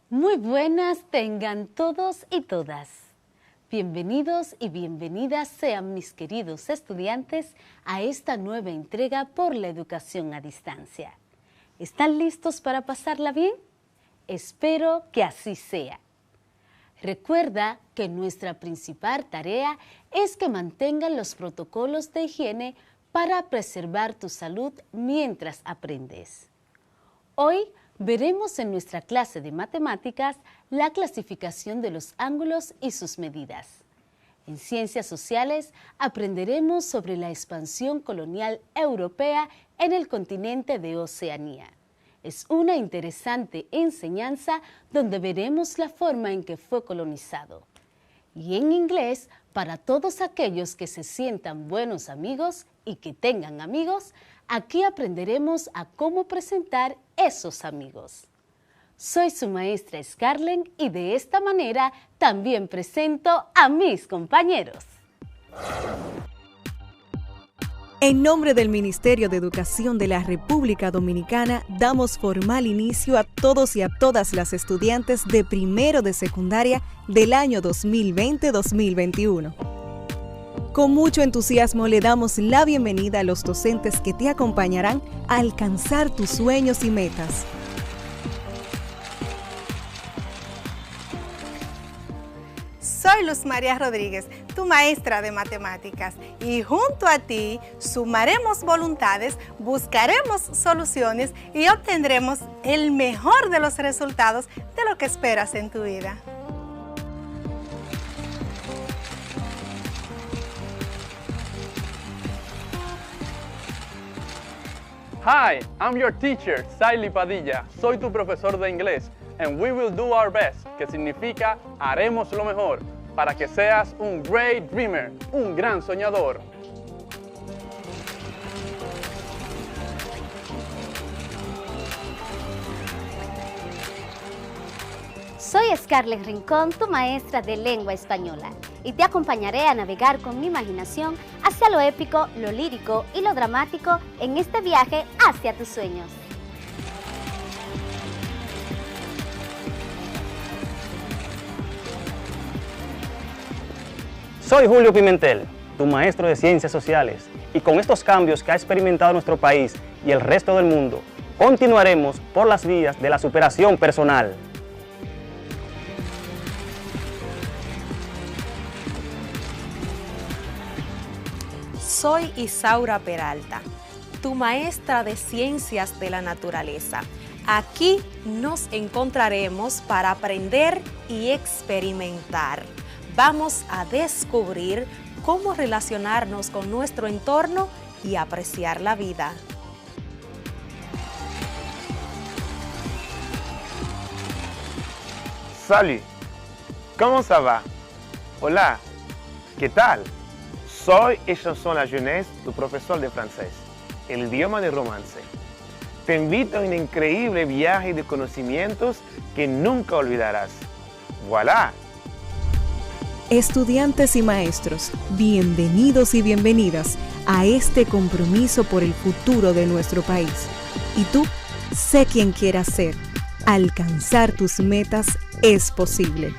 Muy buenas tengan todos y todas. Bienvenidos y bienvenidas sean mis queridos estudiantes a esta nueva entrega por la educación a distancia. ¿Están listos para pasarla bien? Espero que así sea. Recuerda que nuestra principal tarea es que mantengan los protocolos de higiene para preservar tu salud mientras aprendes. Hoy veremos en nuestra clase de matemáticas la clasificación de los ángulos y sus medidas. En Ciencias Sociales aprenderemos sobre la expansión colonial europea en el continente de Oceanía. Es una interesante enseñanza donde veremos la forma en que fue colonizado. Y en inglés, para todos aquellos que se sientan buenos amigos y que tengan amigos, aquí aprenderemos a cómo presentar esos amigos. Soy su maestra Scarlett y de esta manera también presento a mis compañeros. En nombre del Ministerio de Educación de la República Dominicana, damos formal inicio a todos y a todas las estudiantes de primero de secundaria del año 2020-2021. Con mucho entusiasmo le damos la bienvenida a los docentes que te acompañarán a alcanzar tus sueños y metas. Soy Luz María Rodríguez, tu maestra de matemáticas, y junto a ti sumaremos voluntades, buscaremos soluciones y obtendremos el mejor de los resultados de lo que esperas en tu vida. Hi, I'm your teacher, Saily Padilla. Soy tu profesor de inglés. And we will do our best, que significa haremos lo mejor, para que seas un great dreamer, un gran soñador. Soy Scarlett Rincón, tu maestra de lengua española, y te acompañaré a navegar con mi imaginación hacia lo épico, lo lírico y lo dramático en este viaje hacia tus sueños. Soy Julio Pimentel, tu maestro de Ciencias Sociales, y con estos cambios que ha experimentado nuestro país y el resto del mundo, continuaremos por las vías de la superación personal. Soy Isaura Peralta, tu maestra de Ciencias de la Naturaleza. Aquí nos encontraremos para aprender y experimentar. Vamos a descubrir cómo relacionarnos con nuestro entorno y apreciar la vida. Salut, ¿cómo ça va? Hola, ¿qué tal? Soy et chanson la jeunesse, tu profesor de francés, el idioma de romance. Te invito a un increíble viaje de conocimientos que nunca olvidarás. ¡Voilá! Estudiantes y maestros, bienvenidos y bienvenidas a este compromiso por el futuro de nuestro país. Y tú, sé quien quieras ser. Alcanzar tus metas es posible.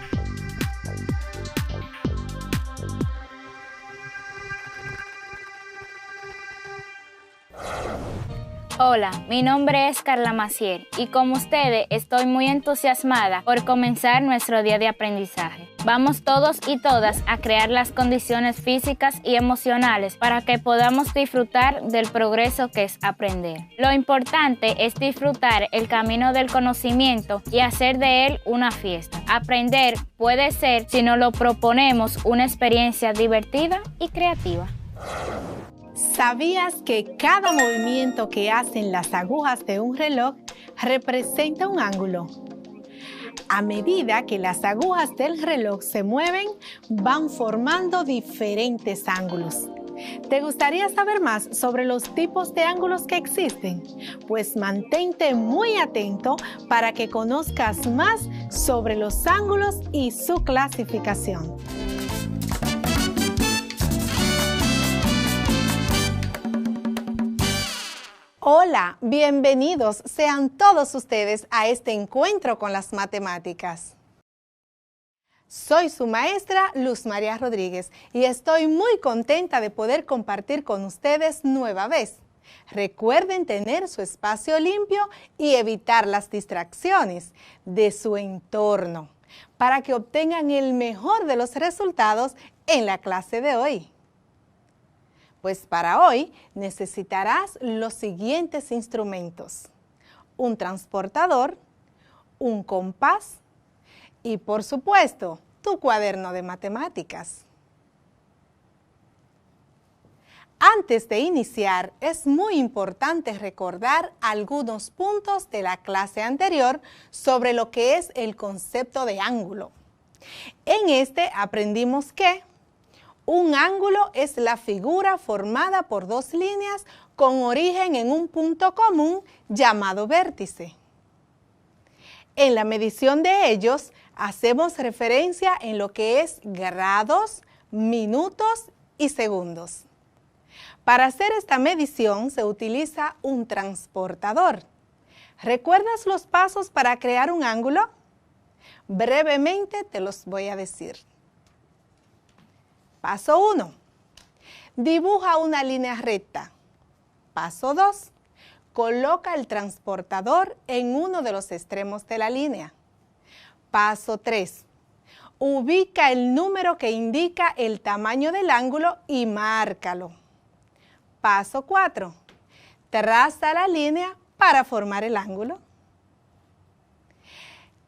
Hola, mi nombre es Carla Maciel y como ustedes estoy muy entusiasmada por comenzar nuestro día de aprendizaje. Vamos todos y todas a crear las condiciones físicas y emocionales para que podamos disfrutar del progreso que es aprender. Lo importante es disfrutar el camino del conocimiento y hacer de él una fiesta. Aprender puede ser, si nos lo proponemos, una experiencia divertida y creativa. ¿Sabías que cada movimiento que hacen las agujas de un reloj representa un ángulo? A medida que las agujas del reloj se mueven, van formando diferentes ángulos. ¿Te gustaría saber más sobre los tipos de ángulos que existen? Pues mantente muy atento para que conozcas más sobre los ángulos y su clasificación. Hola, bienvenidos sean todos ustedes a este encuentro con las matemáticas. Soy su maestra Luz María Rodríguez y estoy muy contenta de poder compartir con ustedes nueva vez. Recuerden tener su espacio limpio y evitar las distracciones de su entorno para que obtengan el mejor de los resultados en la clase de hoy. Pues para hoy necesitarás los siguientes instrumentos: un transportador, un compás y, por supuesto, tu cuaderno de matemáticas. Antes de iniciar, es muy importante recordar algunos puntos de la clase anterior sobre lo que es el concepto de ángulo. En este aprendimos que un ángulo es la figura formada por dos líneas con origen en un punto común llamado vértice. En la medición de ellos, hacemos referencia en lo que es grados, minutos y segundos. Para hacer esta medición se utiliza un transportador. ¿Recuerdas los pasos para crear un ángulo? Brevemente te los voy a decir. Paso 1. Dibuja una línea recta. Paso 2. Coloca el transportador en uno de los extremos de la línea. Paso 3. Ubica el número que indica el tamaño del ángulo y márcalo. Paso 4. Traza la línea para formar el ángulo.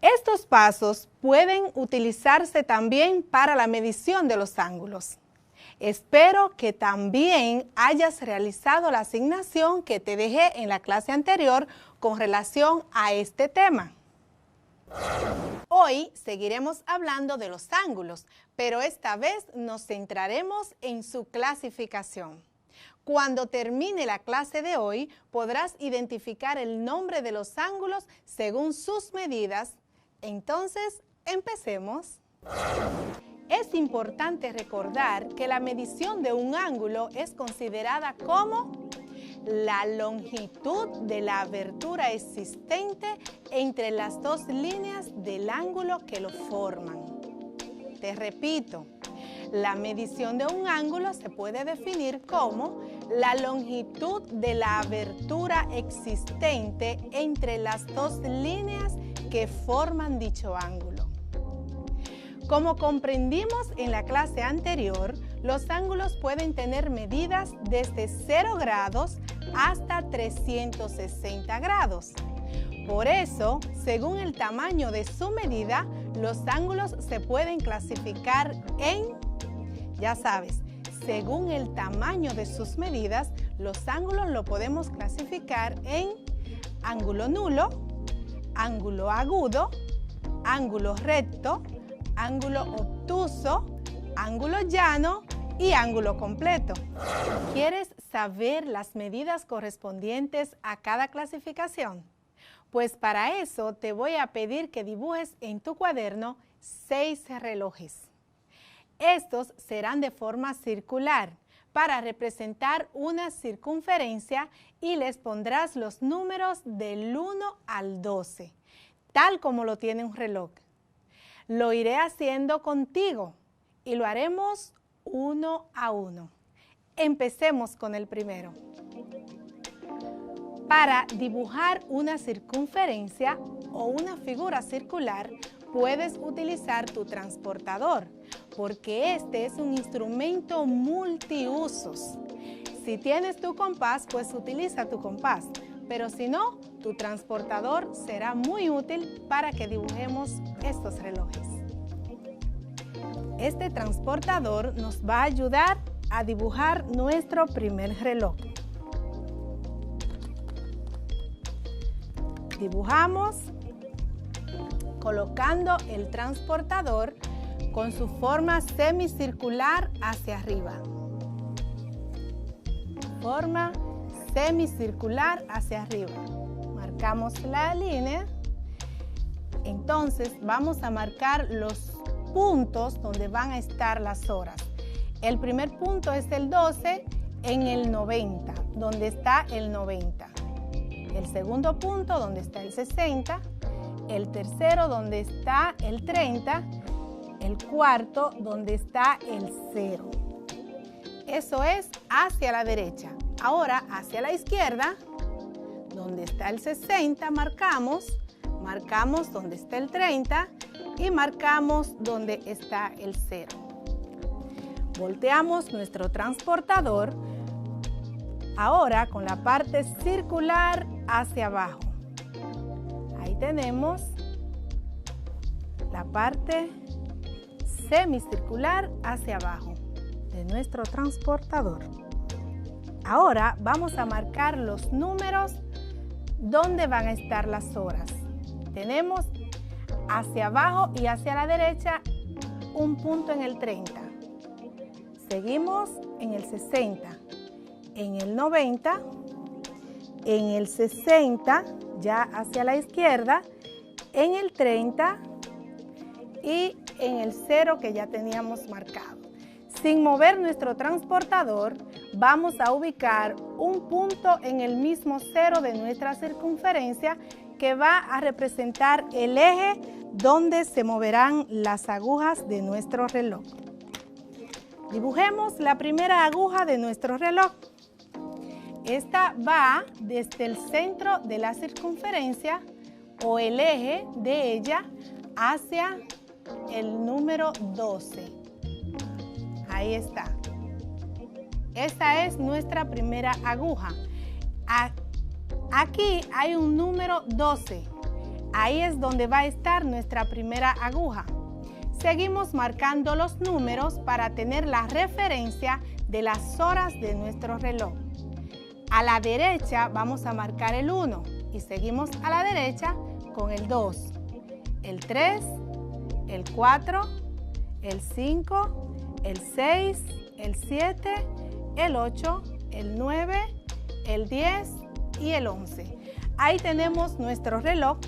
Estos pasos pueden utilizarse también para la medición de los ángulos. Espero que también hayas realizado la asignación que te dejé en la clase anterior con relación a este tema. Hoy seguiremos hablando de los ángulos, pero esta vez nos centraremos en su clasificación. Cuando termine la clase de hoy, podrás identificar el nombre de los ángulos según sus medidas. Entonces, empecemos. Es importante recordar que la medición de un ángulo es considerada como la longitud de la abertura existente entre las dos líneas del ángulo que lo forman. Te repito, la medición de un ángulo se puede definir como la longitud de la abertura existente entre las dos líneas que forman dicho ángulo. Como comprendimos en la clase anterior, los ángulos pueden tener medidas desde 0 grados hasta 360 grados. Por eso, según el tamaño de su medida, los ángulos se pueden clasificar en, ya sabes, según el tamaño de sus medidas, los ángulos lo podemos clasificar en ángulo nulo, ángulo agudo, ángulo recto, ángulo obtuso, ángulo llano y ángulo completo. ¿Quieres saber las medidas correspondientes a cada clasificación? Pues para eso te voy a pedir que dibujes en tu cuaderno 6 relojes. Estos serán de forma circular para representar una circunferencia y les pondrás los números del 1 al 12, tal como lo tiene un reloj. Lo iré haciendo contigo y lo haremos uno a uno. Empecemos con el primero. Para dibujar una circunferencia o una figura circular, puedes utilizar tu transportador, porque este es un instrumento multiusos. Si tienes tu compás, pues utiliza tu compás, pero si no, tu transportador será muy útil para que dibujemos estos relojes. Este transportador nos va a ayudar a dibujar nuestro primer reloj. Dibujamos colocando el transportador con su forma semicircular hacia arriba. Forma semicircular hacia arriba. Marcamos la línea. Entonces vamos a marcar los puntos donde van a estar las horas. El primer punto es el 12 en el 90, donde está el 90. El segundo punto donde está el 60. El tercero donde está el 30. El cuarto donde está el 0. Eso es hacia la derecha. Ahora hacia la izquierda, donde está el 60, marcamos donde está el 30 y marcamos donde está el 0. Volteamos nuestro transportador ahora con la parte circular hacia abajo. Ahí tenemos la parte semicircular hacia abajo de nuestro transportador. Ahora vamos a marcar los números donde van a estar las horas. Tenemos hacia abajo y hacia la derecha un punto en el 30. Seguimos en el 60, en el 90, en el 60, ya hacia la izquierda, en el 30 y en el 0 que ya teníamos marcado. Sin mover nuestro transportador, vamos a ubicar un punto en el mismo 0 de nuestra circunferencia que va a representar el eje donde se moverán las agujas de nuestro reloj. Dibujemos la primera aguja de nuestro reloj. Esta va desde el centro de la circunferencia o el eje de ella hacia el número 12. Ahí está. Esta es nuestra primera aguja. Aquí hay un número 12. Ahí es donde va a estar nuestra primera aguja. Seguimos marcando los números para tener la referencia de las horas de nuestro reloj. A la derecha vamos a marcar el 1 y seguimos a la derecha con el 2, el 3, el 4, el 5, el 6, el 7, el 8, el 9, el 10 y el 11. Ahí tenemos nuestro reloj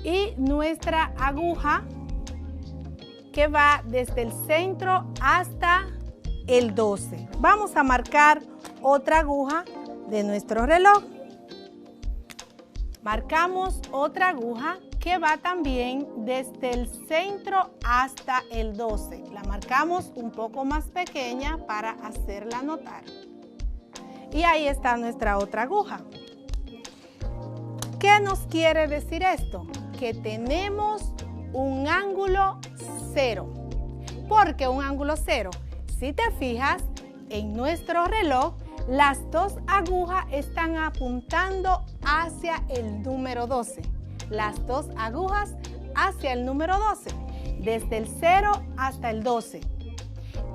y nuestra aguja que va desde el centro hasta el 12. Vamos a marcar otra aguja de nuestro reloj. Marcamos otra aguja que va también desde el centro hasta el 12. La marcamos un poco más pequeña para hacerla notar. Y ahí está nuestra otra aguja. ¿Qué nos quiere decir esto? Que tenemos un ángulo 0. ¿Por qué un ángulo 0? Si te fijas, en nuestro reloj, las dos agujas están apuntando hacia el número 12. Las dos agujas hacia el número 12, desde el 0 hasta el 12.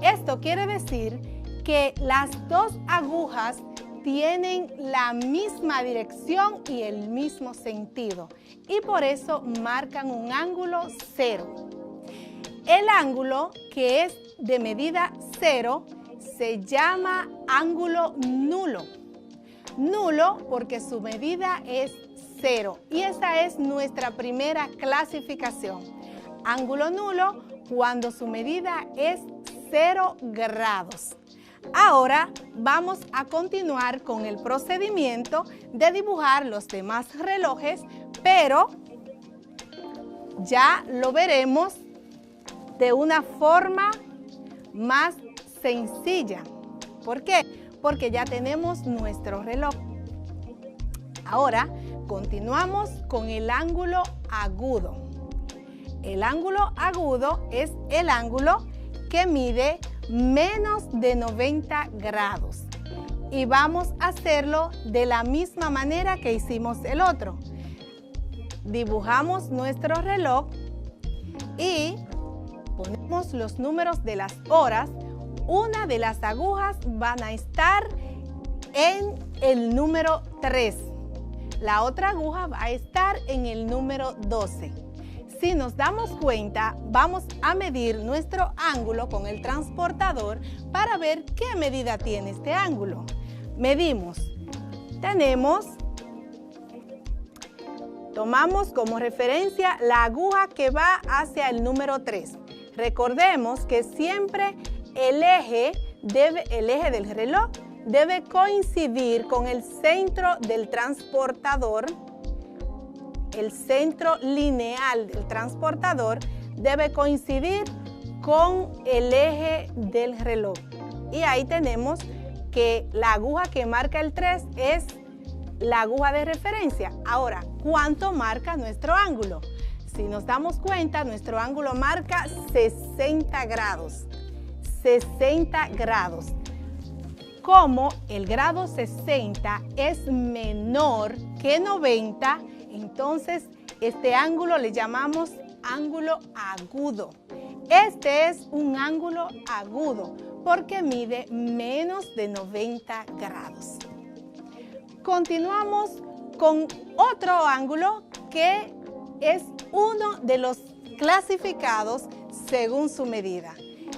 Esto quiere decir que las dos agujas tienen la misma dirección y el mismo sentido, y por eso marcan un ángulo 0. El ángulo que es de medida 0 se llama ángulo nulo. Nulo porque su medida es 0 y esa es nuestra primera clasificación. Ángulo nulo cuando su medida es 0 grados. Ahora vamos a continuar con el procedimiento de dibujar los demás relojes, pero ya lo veremos de una forma más sencilla. ¿Por qué? Porque ya tenemos nuestro reloj. Ahora continuamos con el ángulo agudo. El ángulo agudo es el ángulo que mide menos de 90 grados. Y vamos a hacerlo de la misma manera que hicimos el otro. Dibujamos nuestro reloj y ponemos los números de las horas. Una de las agujas van a estar en el número 3. La otra aguja va a estar en el número 12. Si nos damos cuenta, vamos a medir nuestro ángulo con el transportador para ver qué medida tiene este ángulo. Medimos. Tomamos como referencia la aguja que va hacia el número 3. Recordemos que siempre el eje del reloj debe coincidir con el centro del transportador. El centro lineal del transportador debe coincidir con el eje del reloj. Y ahí tenemos que la aguja que marca el 3 es la aguja de referencia. Ahora, ¿cuánto marca nuestro ángulo? Si nos damos cuenta, nuestro ángulo marca 60 grados. 60 grados. Como el grado 60 es menor que 90, entonces este ángulo le llamamos ángulo agudo. Este es un ángulo agudo porque mide menos de 90 grados. Continuamos con otro ángulo que es uno de los clasificados según su medida.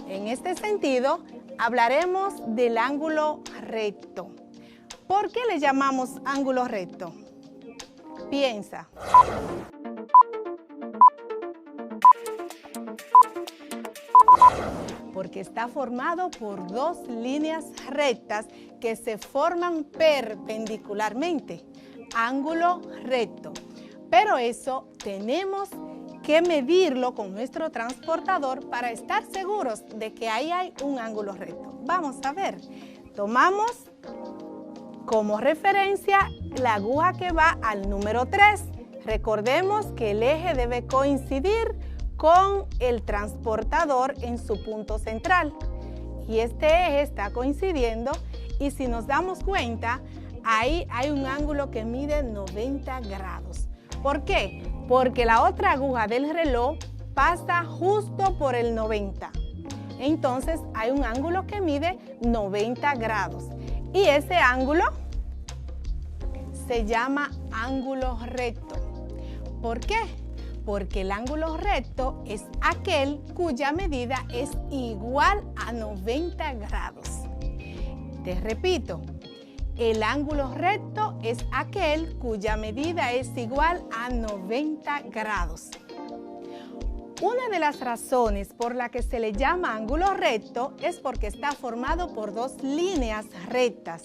En este sentido, hablaremos del ángulo recto. ¿Por qué le llamamos ángulo recto? Piensa. Porque está formado por dos líneas rectas que se forman perpendicularmente. Ángulo recto. Pero eso tenemos que medirlo con nuestro transportador para estar seguros de que ahí hay un ángulo recto. Vamos a ver. Tomamos como referencia la aguja que va al número 3. Recordemos que el eje debe coincidir con el transportador en su punto central. Y este eje está coincidiendo y si nos damos cuenta, ahí hay un ángulo que mide 90 grados. ¿Por qué? Porque la otra aguja del reloj pasa justo por el 90. Entonces hay un ángulo que mide 90 grados. Y ese ángulo se llama ángulo recto. ¿Por qué? Porque el ángulo recto es aquel cuya medida es igual a 90 grados. Te repito. El ángulo recto es aquel cuya medida es igual a 90 grados. Una de las razones por la que se le llama ángulo recto es porque está formado por dos líneas rectas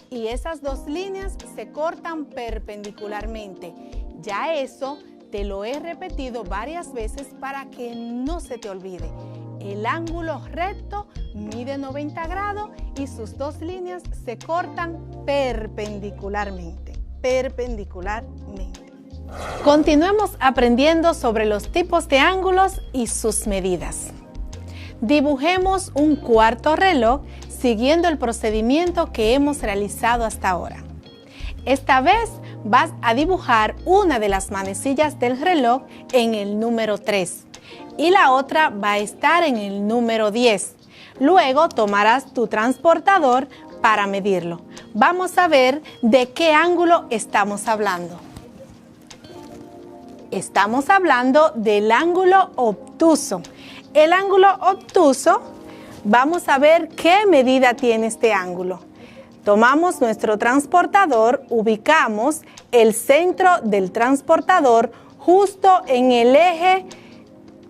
y esas dos líneas se cortan perpendicularmente. Ya eso te lo he repetido varias veces para que no se te olvide. El ángulo recto mide 90 grados y sus dos líneas se cortan perpendicularmente. Continuemos aprendiendo sobre los tipos de ángulos y sus medidas. Dibujemos un cuarto reloj siguiendo el procedimiento que hemos realizado hasta ahora. Esta vez vas a dibujar una de las manecillas del reloj en el número 3. Y la otra va a estar en el número 10. Luego tomarás tu transportador para medirlo. Vamos a ver de qué ángulo estamos hablando. Estamos hablando del ángulo obtuso. El ángulo obtuso vamos a ver qué medida tiene este ángulo. Tomamos nuestro transportador, ubicamos el centro del transportador justo en el eje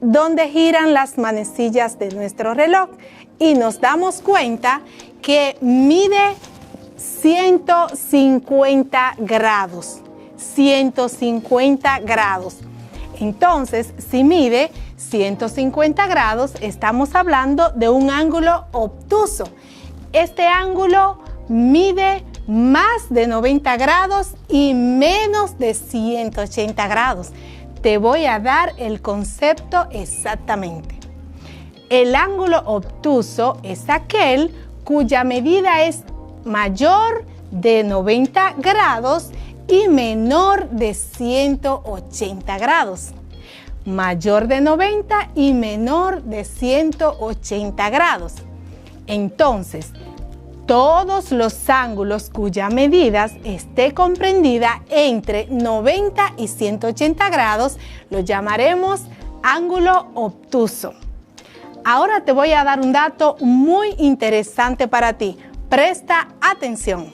donde giran las manecillas de nuestro reloj y nos damos cuenta que mide 150 grados. 150 grados. Entonces, si mide 150 grados, estamos hablando de un ángulo obtuso. Este ángulo mide más de 90 grados y menos de 180 grados. Te voy a dar el concepto exactamente. El ángulo obtuso es aquel cuya medida es mayor de 90 grados y menor de 180 grados. Mayor de 90 y menor de 180 grados. Entonces, todos los ángulos cuya medida esté comprendida entre 90 y 180 grados lo llamaremos ángulo obtuso. Ahora te voy a dar un dato muy interesante para ti. Presta atención.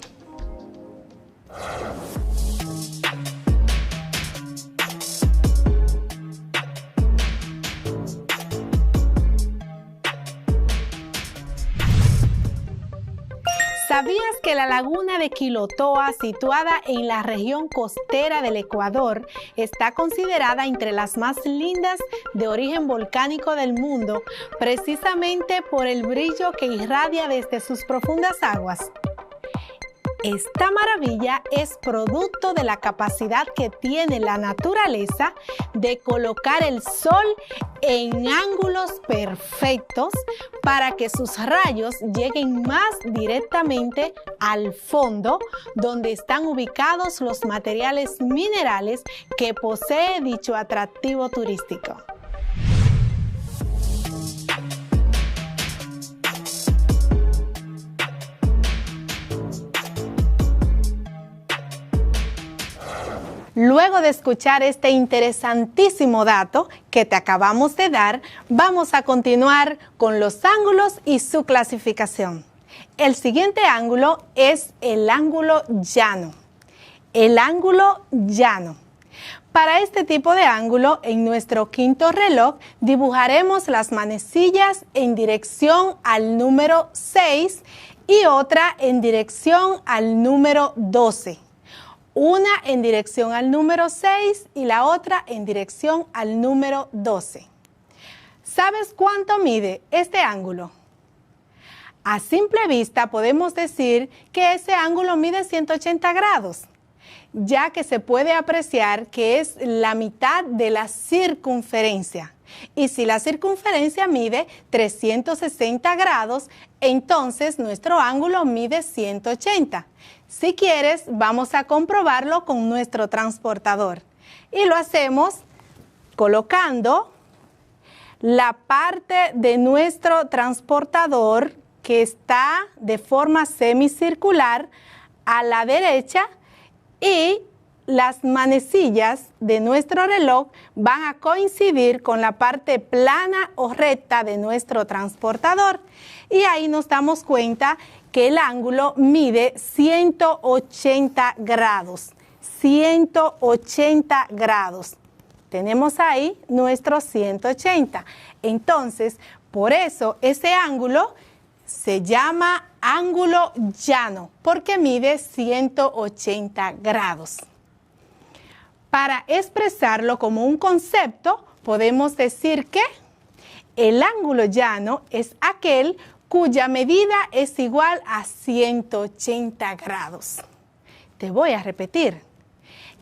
¿Sabías que la laguna de Quilotoa, situada en la región costera del Ecuador, está considerada entre las más lindas de origen volcánico del mundo, precisamente por el brillo que irradia desde sus profundas aguas? Esta maravilla es producto de la capacidad que tiene la naturaleza de colocar el sol en ángulos perfectos para que sus rayos lleguen más directamente al fondo, donde están ubicados los materiales minerales que posee dicho atractivo turístico. Luego de escuchar este interesantísimo dato que te acabamos de dar, vamos a continuar con los ángulos y su clasificación. El siguiente ángulo es el ángulo llano. El ángulo llano. Para este tipo de ángulo, en nuestro quinto reloj, dibujaremos las manecillas en dirección al número 6 y otra en dirección al número 12. Una en dirección al número 6 y la otra en dirección al número 12. ¿Sabes cuánto mide este ángulo? A simple vista podemos decir que ese ángulo mide 180 grados, ya que se puede apreciar que es la mitad de la circunferencia. Y si la circunferencia mide 360 grados, entonces nuestro ángulo mide 180. Si quieres, vamos a comprobarlo con nuestro transportador. Y lo hacemos colocando la parte de nuestro transportador que está de forma semicircular a la derecha y las manecillas de nuestro reloj van a coincidir con la parte plana o recta de nuestro transportador. Y ahí nos damos cuenta que el ángulo mide 180 grados. 180 grados. Tenemos ahí nuestro 180. Entonces, por eso ese ángulo se llama ángulo llano, porque mide 180 grados. Para expresarlo como un concepto, podemos decir que el ángulo llano es aquel cuya medida es igual a 180 grados. Te voy a repetir.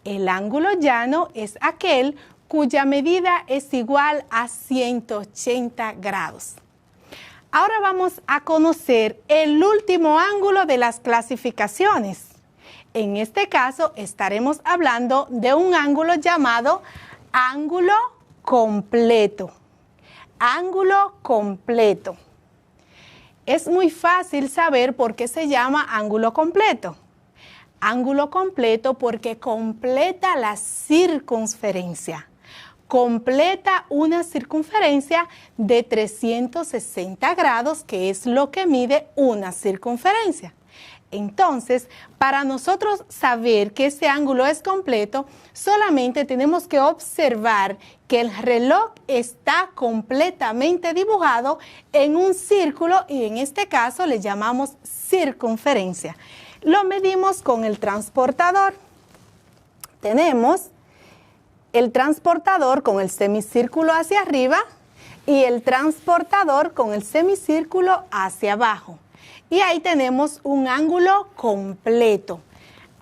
El ángulo llano es aquel cuya medida es igual a 180 grados. Ahora vamos a conocer el último ángulo de las clasificaciones. En este caso estaremos hablando de un ángulo llamado ángulo completo. Ángulo completo. Es muy fácil saber por qué se llama ángulo completo. Ángulo completo porque completa la circunferencia. completa una circunferencia de 360 grados, que es lo que mide una circunferencia. Entonces, para nosotros saber que ese ángulo es completo, solamente tenemos que observar que el reloj está completamente dibujado en un círculo y en este caso le llamamos circunferencia. Lo medimos con el transportador. Tenemos el transportador con el semicírculo hacia arriba y el transportador con el semicírculo hacia abajo. Y ahí tenemos un ángulo completo.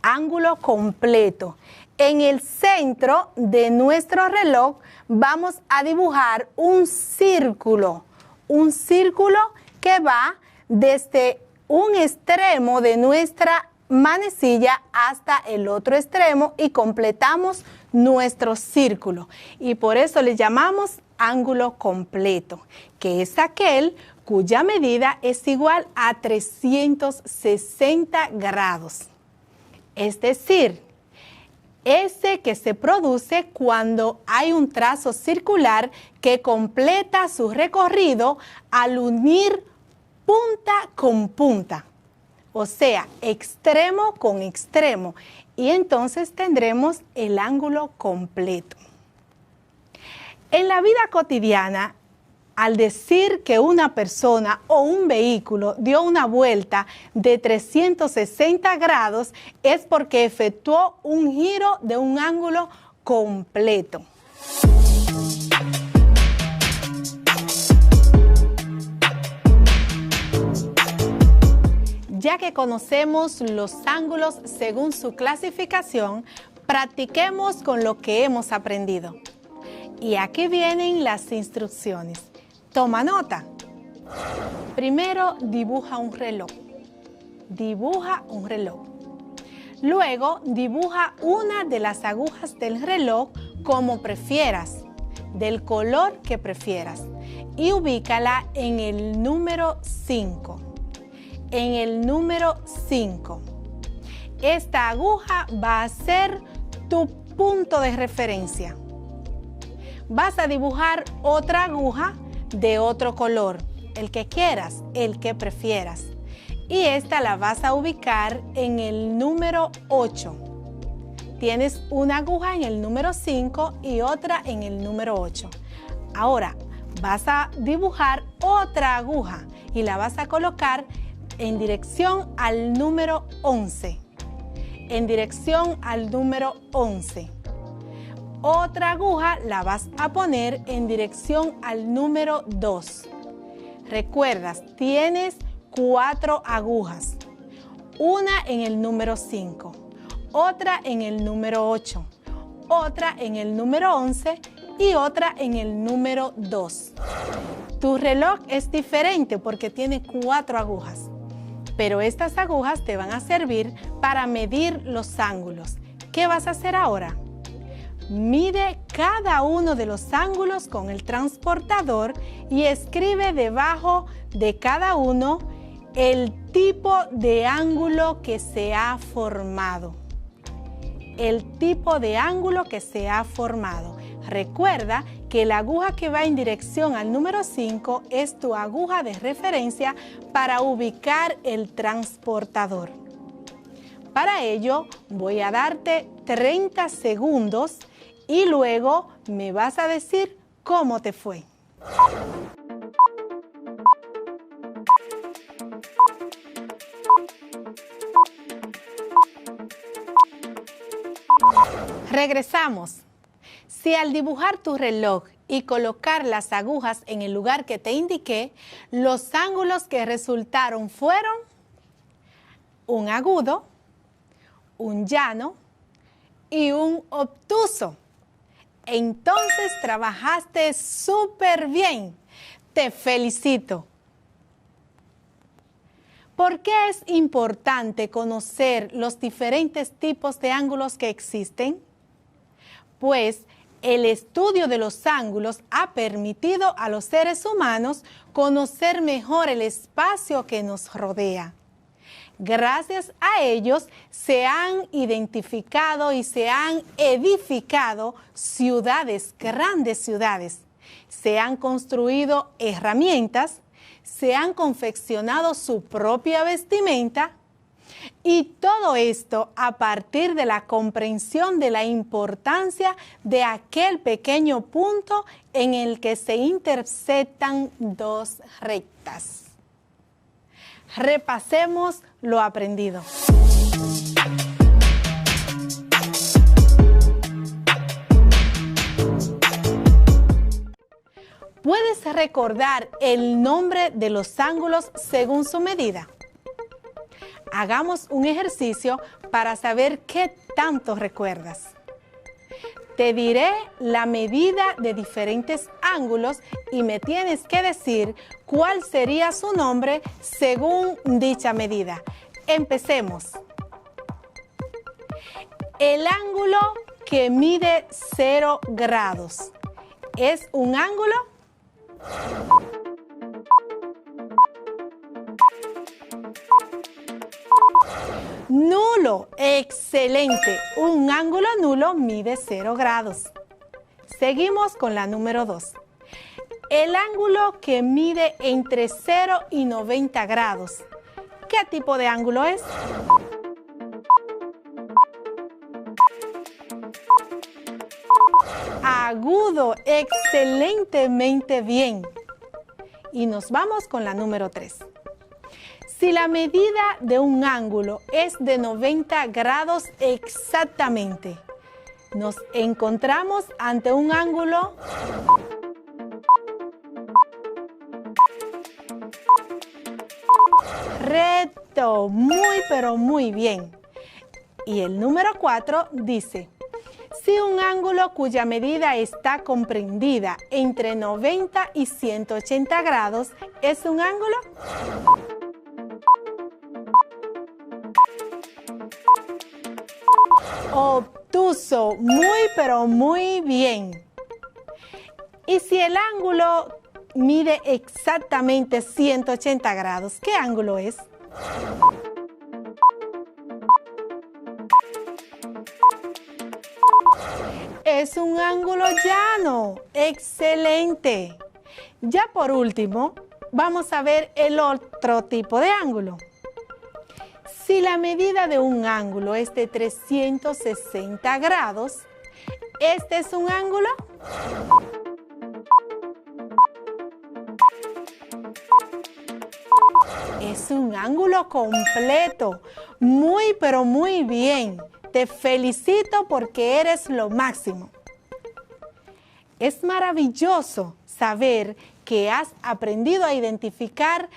Ángulo completo. En el centro de nuestro reloj vamos a dibujar un círculo que va desde un extremo de nuestra manecilla hasta el otro extremo y completamos nuestro círculo. Y por eso le llamamos ángulo completo, que es aquel cuya medida es igual a 360 grados. Es decir, ese que se produce cuando hay un trazo circular que completa su recorrido al unir punta con punta, o sea, extremo con extremo, y entonces tendremos el ángulo completo. En la vida cotidiana, al decir que una persona o un vehículo dio una vuelta de 360 grados, es porque efectuó un giro de un ángulo completo. Ya que conocemos los ángulos según su clasificación, practiquemos con lo que hemos aprendido. Y aquí vienen las instrucciones. Toma nota. Primero dibuja un reloj. Dibuja un reloj. Luego dibuja una de las agujas del reloj como prefieras, del color que prefieras, y ubícala en el número 5. En el número 5. Esta aguja va a ser tu punto de referencia. Vas a dibujar otra aguja de otro color, el que quieras, el que prefieras. Y esta la vas a ubicar en el número 8. Tienes una aguja en el número 5 y otra en el número 8. Ahora vas a dibujar otra aguja y la vas a colocar en dirección al número 11. En dirección al número 11. Otra aguja la vas a poner en dirección al número 2. Recuerdas, tienes 4 agujas. Una en el número 5, otra en el número 8, otra en el número 11 y otra en el número 2. Tu reloj es diferente porque tiene 4 agujas, pero estas agujas te van a servir para medir los ángulos. ¿Qué vas a hacer ahora? Mide cada uno de los ángulos con el transportador y escribe debajo de cada uno el tipo de ángulo que se ha formado. El tipo de ángulo que se ha formado. Recuerda que la aguja que va en dirección al número 5 es tu aguja de referencia para ubicar el transportador. Para ello voy a darte 30 segundos y luego me vas a decir cómo te fue. Regresamos. Si al dibujar tu reloj y colocar las agujas en el lugar que te indiqué, los ángulos que resultaron fueron un agudo, un llano y un obtuso. Entonces trabajaste súper bien. Te felicito. ¿Por qué es importante conocer los diferentes tipos de ángulos que existen? Pues el estudio de los ángulos ha permitido a los seres humanos conocer mejor el espacio que nos rodea. Gracias a ellos se han identificado y se han edificado ciudades, grandes ciudades. Se han construido herramientas, se han confeccionado su propia vestimenta y todo esto a partir de la comprensión de la importancia de aquel pequeño punto en el que se intersectan dos rectas. Repasemos lo aprendido. ¿Puedes recordar el nombre de los ángulos según su medida? Hagamos un ejercicio para saber qué tanto recuerdas. Te diré la medida de diferentes ángulos y me tienes que decir cuál sería su nombre según dicha medida. Empecemos. El ángulo que mide 0 grados. ¿Es un ángulo? Nulo, excelente. Un ángulo nulo mide 0 grados. Seguimos con la número 2. El ángulo que mide entre 0 y 90 grados. ¿Qué tipo de ángulo es? Agudo, excelentemente bien. Y nos vamos con la número 3. Si la medida de un ángulo es de 90 grados exactamente, nos encontramos ante un ángulo recto. Muy, pero muy bien. Y el número 4 dice, si un ángulo cuya medida está comprendida entre 90 y 180 grados, ¿es un ángulo? Obtuso, muy pero muy bien. Y si el ángulo mide exactamente 180 grados, ¿qué ángulo es? Es un ángulo llano. Excelente. Ya por último, vamos a ver el otro tipo de ángulo. Si la medida de un ángulo es de 360 grados, ¿este es un ángulo? Es un ángulo completo. Muy, pero muy bien. Te felicito porque eres lo máximo. Es maravilloso saber que has aprendido a identificar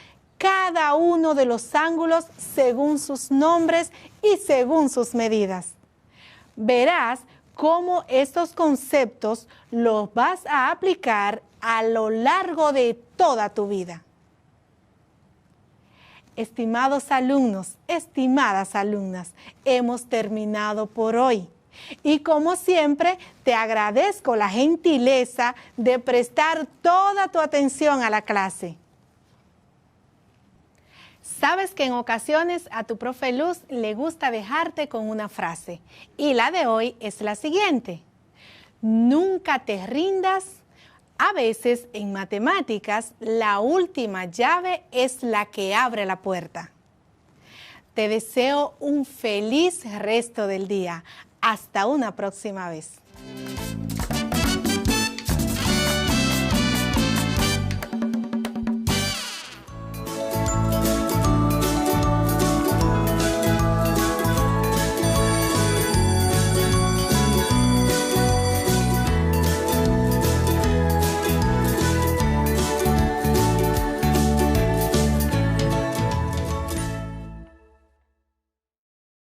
cada uno de los ángulos según sus nombres y según sus medidas. Verás cómo estos conceptos los vas a aplicar a lo largo de toda tu vida. Estimados alumnos, estimadas alumnas, hemos terminado por hoy. Y como siempre, te agradezco la gentileza de prestar toda tu atención a la clase. Sabes que en ocasiones a tu profe Luz le gusta dejarte con una frase. Y la de hoy es la siguiente. Nunca te rindas. A veces en matemáticas la última llave es la que abre la puerta. Te deseo un feliz resto del día. Hasta una próxima vez.